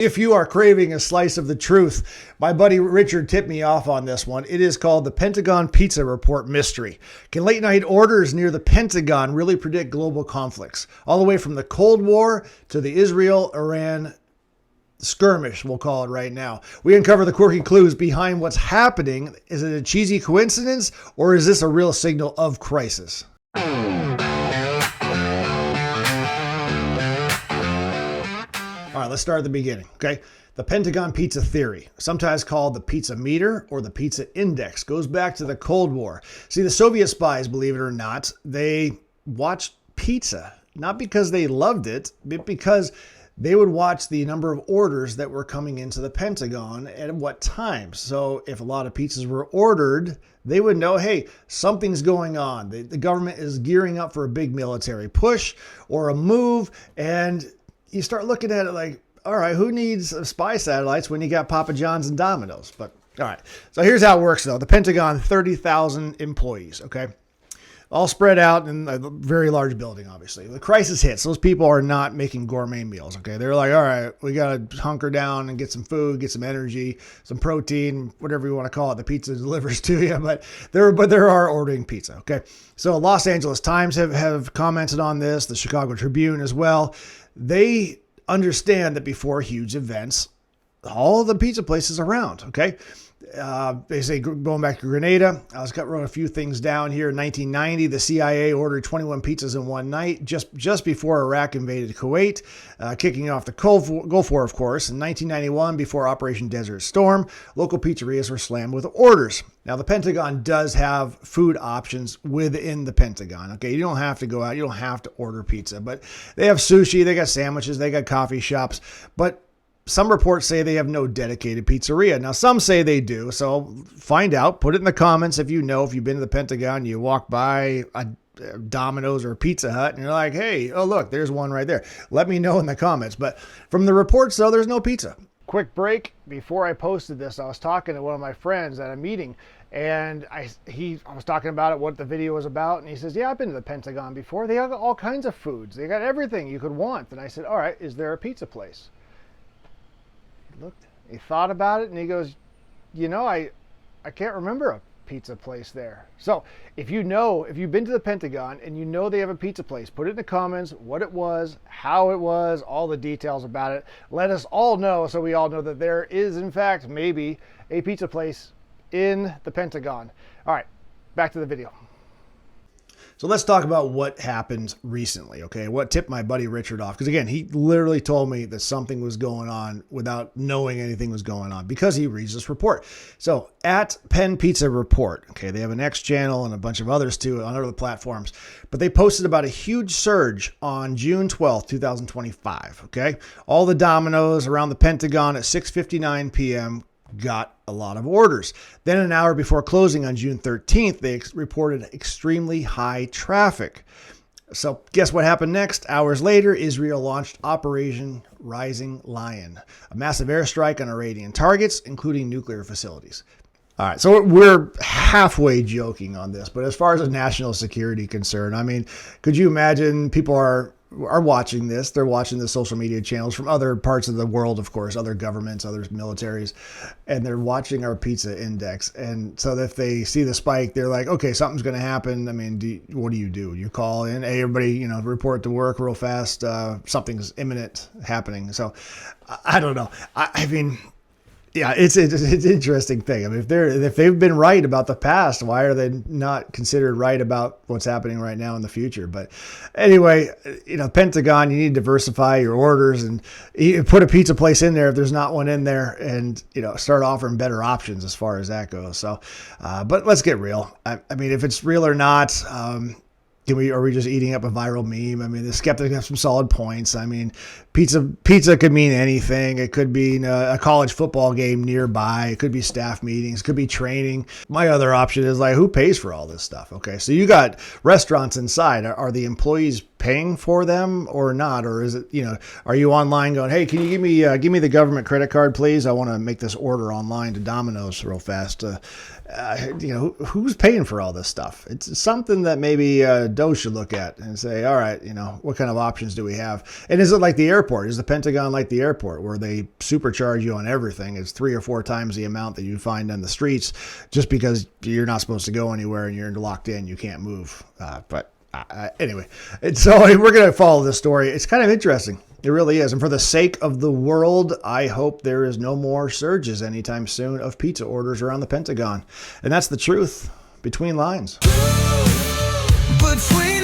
If you are craving a slice of the truth, my buddy Richard tipped me off on this one. It is called the Pentagon Pizza Report Mystery. Can late night orders near the Pentagon really predict global conflicts? All the way from the Cold War to the Israel-Iran skirmish, we'll call it right now. We uncover the quirky clues behind what's happening. Is it a cheesy coincidence or is this a real signal of crisis? All right, let's start at the beginning, okay? The Pentagon Pizza Theory, sometimes called the pizza meter or the pizza index, goes back to the Cold War. See, the Soviet spies, believe it or not, they watched pizza, not because they loved it, but because they would watch the number of orders that were coming into the Pentagon and at what time. So if a lot of pizzas were ordered, they would know, hey, something's going on. The government is gearing up for a big military push or a move, and you start looking at it like, all right, who needs spy satellites when you got Papa John's and Domino's? But all right, so here's how it works though. The Pentagon, 30,000 employees, okay? All spread out in a very large building, obviously. The crisis hits. Those people are not making gourmet meals, okay? They're like, all right, we got to hunker down and get some food, get some energy, some protein, whatever you want to call it. The pizza delivers to you, but there are ordering pizza, okay? So Los Angeles Times have commented on this, the Chicago Tribune as well. They understand that before huge events, all the pizza places around, okay? They say going back to Grenada, I wrote a few things down here. In 1990, the CIA ordered 21 pizzas in one night, just before Iraq invaded Kuwait, kicking off the Gulf War, of course. In 1991, before Operation Desert Storm, local pizzerias were slammed with orders. Now, the Pentagon does have food options within the Pentagon. Okay, you don't have to go out. You don't have to order pizza, but they have sushi. They got sandwiches. They got coffee shops, but some reports say they have no dedicated pizzeria. Now, some say they do. So find out. Put it in the comments if you know. If you've been to the Pentagon, you walk by a Domino's or a Pizza Hut, and you're like, hey, oh, look, there's one right there. Let me know in the comments. But from the reports, though, there's no pizza. Quick break. Before I posted this, I was talking to one of my friends at a meeting, and I was talking about it, what the video was about, and he says, yeah, I've been to the Pentagon before. They have all kinds of foods. They got everything you could want. And I said, all right, is there a pizza place? Looked, he thought about it, and he goes, you know, I can't remember a pizza place there. So if you've been to the Pentagon and you know they have a pizza place, put it in the comments, what it was, how it was, all the details about it. Let us all know, so we all know that there is, in fact, maybe a pizza place in the Pentagon. All right, back to the video. So let's talk about what happened recently, okay? What tipped my buddy Richard off? Because again, he literally told me that something was going on without knowing anything was going on because he reads this report. So at Penn Pizza Report, okay, they have an X channel and a bunch of others too on other platforms, but they posted about a huge surge on June 12th, 2025, okay? All the Domino's around the Pentagon at 6:59 p.m. got a lot of orders. Then an hour before closing on June 13th, they reported extremely high traffic. So guess what happened next? Hours later, Israel launched Operation Rising Lion, a massive airstrike on Iranian targets, including nuclear facilities. All right, so we're halfway joking on this, but as far as a national security concern, I mean, could you imagine people are watching this? They're watching the social media channels from other parts of the world, of course, other governments, other militaries, and they're watching our pizza index. And so if they see the spike, they're like, okay, something's going to happen. I mean, what do? You call in, hey, everybody, report to work real fast. Something's imminent happening. So I don't know. I mean, yeah, it's an interesting thing. I mean, if they've been right about the past, why are they not considered right about what's happening right now in the future? But anyway, Pentagon, you need to diversify your orders and you put a pizza place in there if there's not one in there, and start offering better options as far as that goes. So, but let's get real. I mean, if it's real or not. Are we just eating up a viral meme? I mean, the skeptics have some solid points. I mean, pizza could mean anything. It could be a college football game nearby. It could be staff meetings. It could be training. My other option is like, who pays for all this stuff? Okay, so you got restaurants inside. Are the employees paying for them or not? Or is it, are you online going, hey, can you give me the government credit card, please? I want to make this order online to Domino's real fast. Who's paying for all this stuff? It's something that maybe Doe should look at and say, all right, what kind of options do we have? And is it like the Air airport. Is the Pentagon like the airport where they supercharge you on everything? It's 3 or 4 times the amount that you find on the streets just because you're not supposed to go anywhere and you're locked in. You can't move. Anyway, so we're going to follow this story. It's kind of interesting. It really is. And for the sake of the world, I hope there is no more surges anytime soon of pizza orders around the Pentagon. And that's the truth between lines. Between